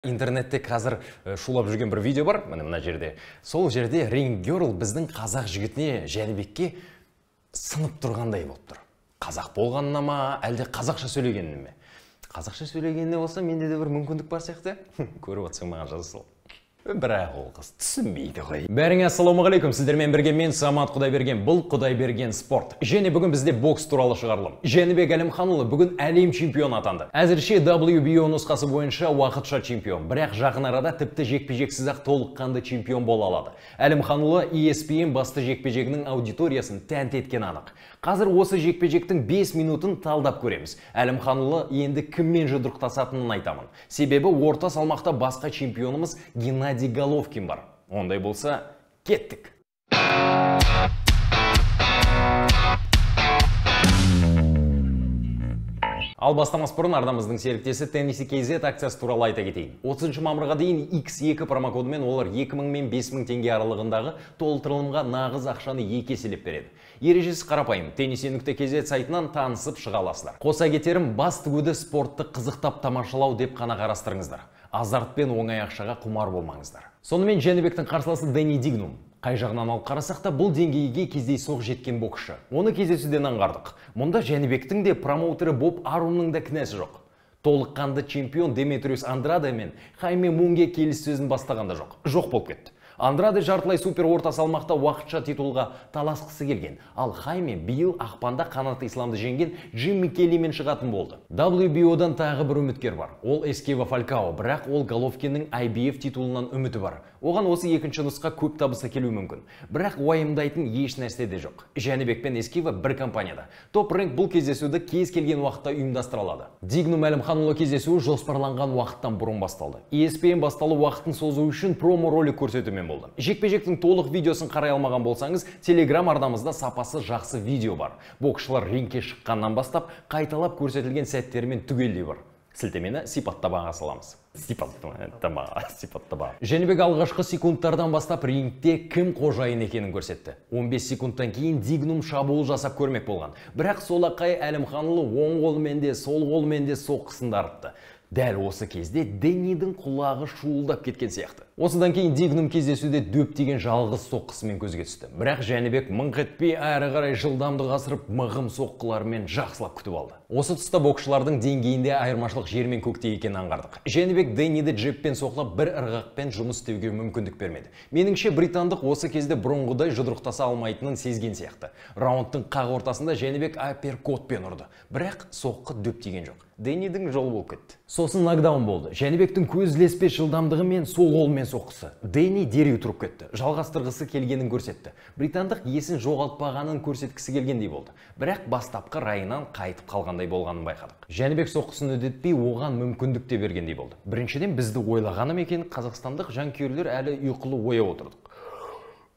Интернетте қазір шулап жүрген бір видео бар, мына жерде. Сол жерде Ring Girl біздің қазақ жігітіне Жәнібекке сынып тұрғандай болып тұр. Қазақ болғанына ма, әлде қазақша сөйлегеніне ме? Қазақша сөйлегеніне болса, менде де бір мүмкіндік бар сияқты. Көріп отырсаң маған жаза сал. Бірақ ол қыз түсінбейді ғой. Бәріңе ассалаумағалейкум, сіздермен бірге мен Самат Құдайберген, бұл Құдайберген спорт. Және бүгін бізде бокс туралы шығарылым. Жәнібек Әлімханұлы бүгін әлем чемпионы атанды. Әзірше WBO нұсқасы бойынша уақытша чемпион, бірақ жақын арада тіпті жекпе-жексіз ақ толыққанды чемпион бола алады. Әлімханұлы ESPN басты жекпе-жегінің аудиториясын тәнті еткен анық. Қазір осы жекпе-жектің 5 минутын талдап көреміз. Әлімханұлы енді кіммен жұдырықтасатынын айтамын. Себебі орта салмақта басқа чемпионымыз Геннадий Головкин бар. Ондай болса, кеттік. Ал бастамас бұрын арнамыздың серіктесі Тенниси KZ акциясы туралы айта кетейін. 30 мамырға дейін X2 промокодымен олар 2000 мен 5000 теңге аралығындағы толтырылымға нағыз ақшаны 2 еселеп береді. Ережесі қарапайым. Tennissi.kz сайтынан танысып шыға аласыздар. Қоса кетерім, басты көді спортты қызықтап тамашалау деп қана қарастырыңыздар. Азартпен оңай ақшаға құмар болмаңыздар. Сонымен Жәнібектің қарсыласы Дэнни Дигнум. Қай жағынан алып қарасақ та бұл деңгейге кездейсоқ жеткен боксшы. Оны кездесуден аңғардық. Мұнда Жәнібектің де промоутері Боб Арумның да кінәсі жоқ. Толыққанды чемпион Деметриус Андраде мен Хайме Мунге келіссөзін бастағанда жоқ болып кетті. Андраде жартылай супер орта салмақта уақытша титулға таласқысы келген. Ал Хайме биыл ақпанда қанат исламды жеңген Джимми Келлимен шығатын болды. WBO-дан тағы бір үміткер бар. Ол Эскива Фалькао, бірақ ол Головкиннің IBF титулынан үміті бар. Оған осы екінші нұсқа көп табысы келуі мүмкін. Бірақ уайымдайтын еш нәрсе де жоқ. Жәнібек пен Эскива бір компанияда. Топ Rank бұл кездесуді кез келген уақытта ұйымдастыра алады. Дигнум Әлімханұлы кездесуі жоспарланған уақыттан бұрын басталды. ESPN басталу уақытын созу үшін промо ролик көрсетумен болды. Жекпе-жектің толық видеосын қарай алмаған болсаңыз, Telegram арнамызда сапасы жақсы видео бар. Боксшылар рингке шыққаннан бастап қайталап көрсетілген сәттерімен түгелдей бар. Сілтемені сипаттамаға саламыз. Сипаттама. Жәнібек алғашқы секундтардан бастап рингте кім қожайын екенін көрсетті. 15 секундтан кейін Дигнум шабуыл жасап көрмек болған. Бірақ солақай Әлімханұлы оң қолымен де, сол қолымен де соққысын дарытты. Дәл осы кезде Дэннидің құлағы шуылдап кеткен сияқты. Осыдан кейін Дигнум кездесуде дөп тиген жалғыз соққысымен көзге түсті. Бірақ Жәнібек мыңқ етпей әрі қарай жылдамдық асырып мығым соққыларымен жақсылап күтіп алды. Осы тұста боксшылардың деңгейінде айырмашылық жер мен көкте екенін аңғардық. Жәнібек Дэнниді джебпен соқлап бір ырғақпен жұмыс істеуге мүмкіндік бермеді. Меніңше британдық осы кезде бұрынғыдай жұдырықтаса алмайтынын сезген сияқты. Раундтың қақ ортасында Жәнібек апперкотпен ұрды. Бірақ соққы дөп тиген жоқ. Дэннидің жолы болып кетті. Сосын нокдаун болды. Жәнібектің көз ілеспес жылдамдығы мен сол қолмен соққысы. Дэнни дереу тұрып кетті. Жалғастырғысы келгенін көрсетті. Британдық есін жоғалтпағанын көрсеткісі келгендей болды. Бірақ бастапқы райынан қайтып қалғандай болғанын байқадық. Жәнібек соққысын үдетпей, оған мүмкіндік те бергендей болды. Біріншіден бізді ойлағаным екен, қазақстандық жанкүйерлер әлі ұйқылы ояу отырдық.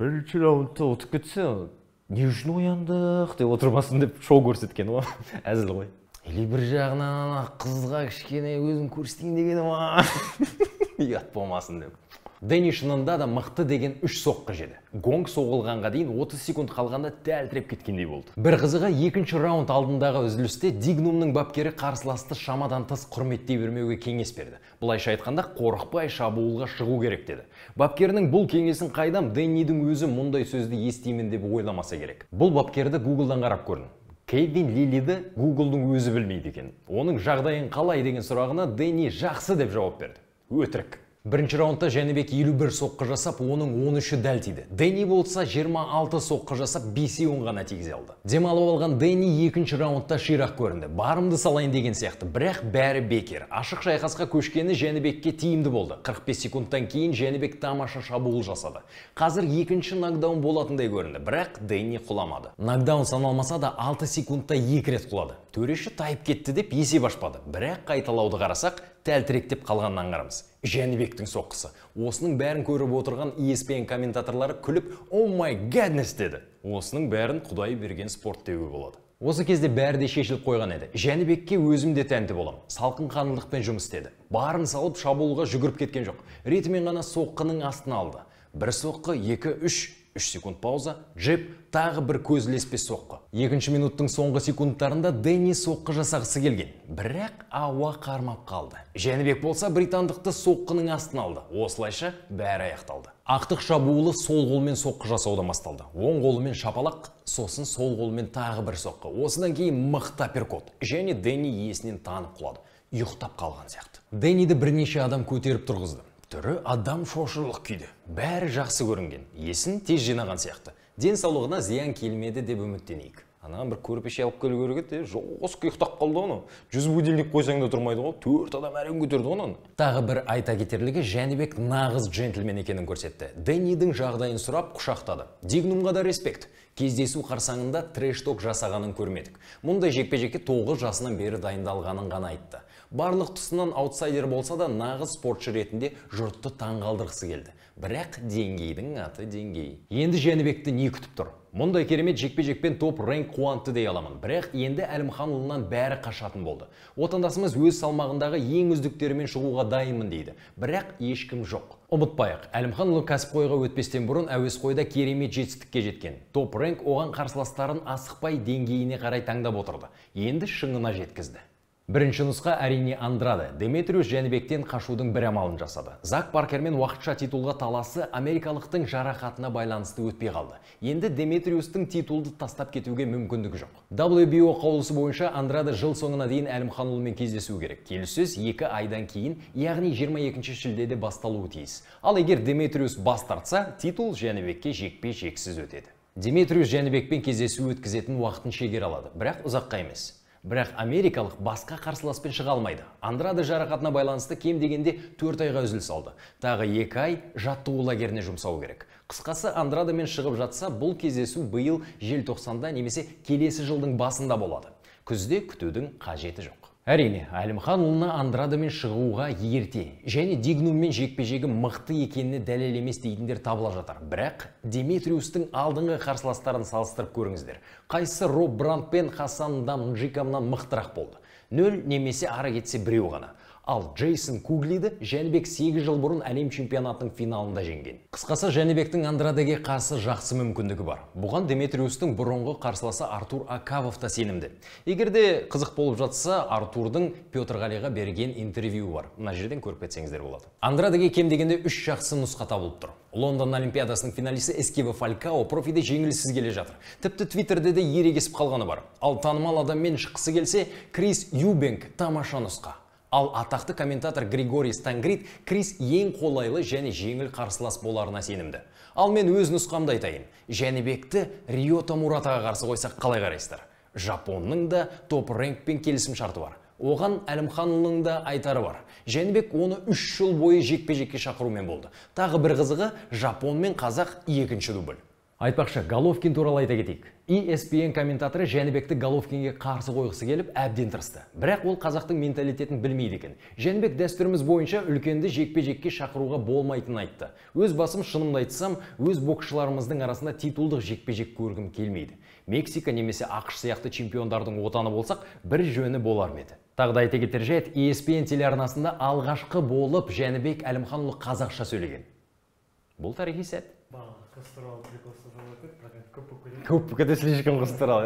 Бірінші раундта ұтып кетсе, не үшін ояндық деп отырмасын деп шоу көрсеткен ғой. Әзіл ғой. Или бір жағынан қызға кішкене өзін көрсетейін дегені ма? Ұят болмасын деп. Дэнни шынында да мықты деген 3 соққы жеді. Гонг соғылғанға дейін 30 секунд қалғанда тәлтіреп кеткендей болды. Бір қызығы екінші раунд алдындағы үзілісте Дигнумның бапкері қарсыласты шамадан тыс құрметтей бермеуге кеңес берді. Бұлайша айтқанда қорықпай шабуылға шығу керек деді. Бапкерінің бұл кеңесін қайдам Дэннидің өзі мұндай сөзді естимін деп ойламаса керек. Бұл бапкерді Google-дан қарап көрдім. Кевин Лилиді Google-дың өзі білмейді екен. Оның жағдайын қалай деген сұрағына Дэнни жақсы деп жауап берді. Өтірік. Бірінші раундта Жәнібек 51 соққы жасап, оның 13-і дәл тиді. Дэнни болса 26 соққы жасап, 5-і ғана тигізе алды. Демалып алған Дэнни екінші раундта ширақ көрінді. Барымды салайын деген сияқты, бірақ бәрі бекер. Ашық шайқасқа көшкені Жәнібекке тиімді болды. 45 секундтан кейін Жәнібек тамаша шабуыл жасады. Қазір екінші нокдаун болатындай көрінді, бірақ Дэнни құламады. Нокдаун саналмаса да 6 секундта 2 рет құлады. Төреші тайып кетті деп есеп ашпады. Бірақ қайталауды қарасақ, тәлтіректеп қалғанын аңғарамыз. Жәнібектің соққысы. Осының бәрін көріп отырған ESPN комментаторлары күліп, "Oh my goodness" деді. Осының бәрін Құдай берген спорт деуге болады. Осы кезде бәрі де шешіліп қойған еді. Жәнібекке өзім де тәнті болам. Салқын қанлықпен жұмыс істеді. Барын салып шабуылға жүгіріп кеткен жоқ. Ретімен ғана соққының астына алды. Бір соққы, 2, 3, 3 секунд пауза, джеб, тағы бір көз ілеспес соққы. 2 минуттың соңғы секундтарында Дэнни соққы жасағысы келген, бірақ ауа қармап қалды. Жәнібек болса британдықты соққының астына алды. Осылайша бәрі аяқталды. Ақтық шабуылы сол қолмен соққы жасаудан басталды. Оң қолымен шапалақ, сосын сол қолмен тағы бір соққы. Осыдан кейін мықты апперкот. Және Дэнни есінен танып құлады. Ұйықтап қалған сияқты. Дэнниді бірнеше адам көтеріп тұрғызды. Түрі адам шошырлық күйді. Бәрі жақсы көрінген. Есін тез жинаған сияқты. Денсаулығына зиян келмеді деп үміттенейік. Анаған бір көрпеше алып келу керек еді, жосқы ұйықтап қалды оны. 100 будильник қойсаң да тұрмайды ғой. 4 адам әрең көтерді оны. Тағы бір айта кетерлігі, Жәнібек нағыз джентльмен екенін көрсетті. Дэннидің жағдайын сұрап құшақтады. Дигнумға да респект. Кездесу қарсаңында треш-ток жасағанын көрмедік. Мұндай жекпе-жекке 9 жасынан бері дайындалғанын ғана айтты. Барлық тұсынан аутсайдер болса да нағыз спортшы ретінде жұртты таңғалдырғысы келді. Бірақ деңгейдің аты деңгей. Енді Жәнібекті не күтіп тұр? Мұндай керемет жекпе-жекпен топ рэнк қуантты дей аламын. Бірақ енді Әлімханұлынан бәрі қашатын болды. Отандасымыз өз салмағындағы ең үздіктерімен шығуға дайынмын дейді. Бірақ ешкім жоқ. Ұмытпайық, Әлімханұлы кәсіпқойға өтпестен бұрын әуесқойда керемет жетістікке жеткен. Топ рэнк оған қарсыластарын асықпай деңгейіне қарай таңдап отырды. Енді шыңына жеткізді. Бірінші нұсқа әрине Андраде. Деметриус Жәнібектен қашудың бір амалын жасады. Зак Паркермен уақытша титулға таласы америкалықтың жарақатына байланысты өтпей қалды. Енді Деметриустың титулды тастап кетуге мүмкіндігі жоқ. WBO қаулысы бойынша Андраде жыл соңына дейін Әлімханұлымен кездесу керек. Келіссөз 2 айдан кейін, яғни 22 шілдеде басталуы тиіс. Ал егер Деметриус бас тартса, титул Жәнібекке жекпе-жексіз өтеді. Деметриус Жәнібекпен кездесу өткізетін уақытын шегер алады, бірақ ұзаққа емес. Бірақ америкалық басқа қарсыласпен шыға алмайды. Андраде жарақатына байланысты кем дегенде 4 айға үзіліс алды. Тағы 2 ай жаттығу лагеріне жұмсау керек. Қысқасы, Андрадемен шығып жатса, бұл кездесу биыл желтоқсанда немесе келесі жылдың басында болады. Күзде күтудің қажеті жоқ. Әрине, Әлімханұлына Андрадемен шығуға ерте, және Дигнуммен жекпе-жегі мықты екеніне дәлел емес дейтіндер табыла жатыр. Бірақ Деметриустың алдыңғы қарсыластарын салыстырып көріңіздер. Қайсы Роб Бранд пен Хасан Дамджикамнан мықтырақ болды. 0 немесе ары кетсе біреу ғана. Ал Джейсон Куглиді Жәнібек 8 жыл бұрын әлем чемпионатының финалында жеңген. Қысқасы, Жәнібектің Андрадеге қарсы жақсы мүмкіндігі бар. Бұған Деметриустың бұрынғы қарсыласы Артур Акавов та сенімді. Егерде қызық болып жатса, Артурдың Петр Ғалиға берген интервью бар. Мына жерден көріп кетсеңіздер болады. Андрадеге кем дегенде 3 жақсы нұсқа табылып тұр. Лондон Олимпиадасының финалисі Эскева Фалькао профиде жеңіліссіз келе жатыр. Тіпті Твиттерде де ерегесіп қалғаны бар. Ал танымал адаммен шыққысы келсе, Крис Юбенк тамаша нұсқа. Ал атақты комментатор Григорий Стангрид Крис ең қолайлы және жеңіл қарсылас боларына сенімді. Ал мен өз нұсқамды айтайын. Жәнібекті Риота Муратаға қарсы қойсақ қалай қарайсыздар? Жапонның да топ рэнкпен келісім шарты бар. Оған Әлімханұлының да айтары бар. Жәнібек оны 3 жыл бойы жекпе-жекке шақырумен болды. Тағы бір қызығы, Жапон мен қазақ 2-ші дубль. Айтпақшы, Головкин туралы айта кетейік. ESPN комментаторы Жәнібекті Головкинге қарсы қойғысы келіп, әбден тырысты. Бірақ ол қазақтың менталитетін білмейді екен. Жәнібек дәстүріміз бойынша үлкенді жекпе-жекке шақыруға болмайтынын айтты. Өз басым шынымды айтсам, өз боксшыларымыздың арасында титулдық жекпе-жек көргім келмейді. Мексика немесе ақш сияқты чемпиондардың отаны болсақ, бір жөні болар ма еді. Тағы да айта кетер жайт, ESPN телеарнасында алғашқы болып Жәнібек Әлімханұлы қазақша сөйлеген. Бұл тарихи сәт. Көп көте слишком қыстырал.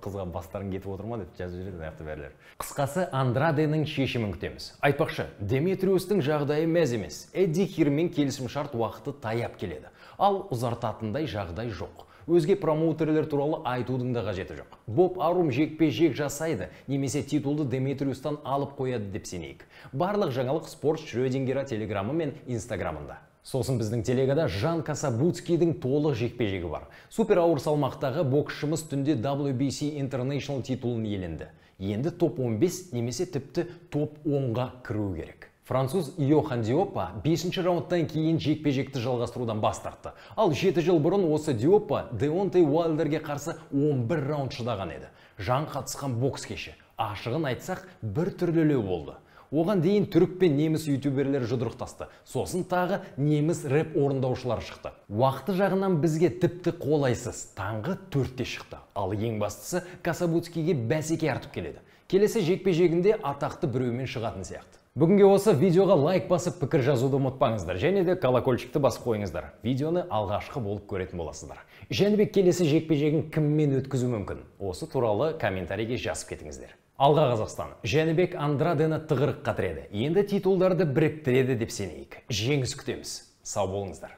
Қызға бастарын кетіп отырма деп жазып жүреді аяқты бәрілер. Қысқасы, Андраденің шешімін күтеміз. Айтпақшы, Деметриустың жағдайы мәз емес. Эдди Хирмен келісім шарт уақыты таяп келеді. Ал ұзартатындай жағдай жоқ. Өзге промоутерлер туралы айтудың да қажеті жоқ. Боб Арум жекпе-жек жасайды, немесе титулды Деметриустан алып қояды деп сенейік. Барлық жаңалық спорт Шрёдингера телеграмы мен инстаграмында. Сосын біздің телегада Жан Касабуцкийдің толық жекпе-жегі бар. Супер ауыр салмақтағы боксшымыз түнде WBC International титулын иеленді. Енді топ 15 немесе тіпті топ 10-ға кіру керек. Француз Йохан Диопа 5-ші раундтан кейін жекпе-жекті жалғастырудан бас тартты. Ал 7 жыл бұрын осы Диопа Деонтей Уайлдерге қарсы 11 раунд шыдаған еді. Жан қатысқан бокс кеші. Ашығын айтсақ, бір түрлілеу болды. Оған дейін түрік пен неміс ютуберлер жұдырықтасты. Сосын тағы неміс рэп орындаушылар шықты. Уақыты жағынан бізге тіпті қолайсыз. Таңғы 4-те шықты. Ал ең бастысы Касабуцкийге бәсеке артып келеді. Келесі жекпе-жегінде атақты біреумен шығатын сияқты. Бүгінге осы видеоға лайк басып пікір жазуды ұмытпаңыздар, және де колокольчикті басып қойыңыздар. Видеоны алғашқы болып көретін боласыздар. Жәнібек келесі жекпе-жегін кіммен өткізу мүмкін? Осы туралы комментарийге жазып кетіңіздер. Алға Қазақстан. Жәнібек Андрадені тығырыққа тіреді. Енді титулдарды біріктіреді деп сенейік. Жеңіс күтеміз. Сау болыңыздар.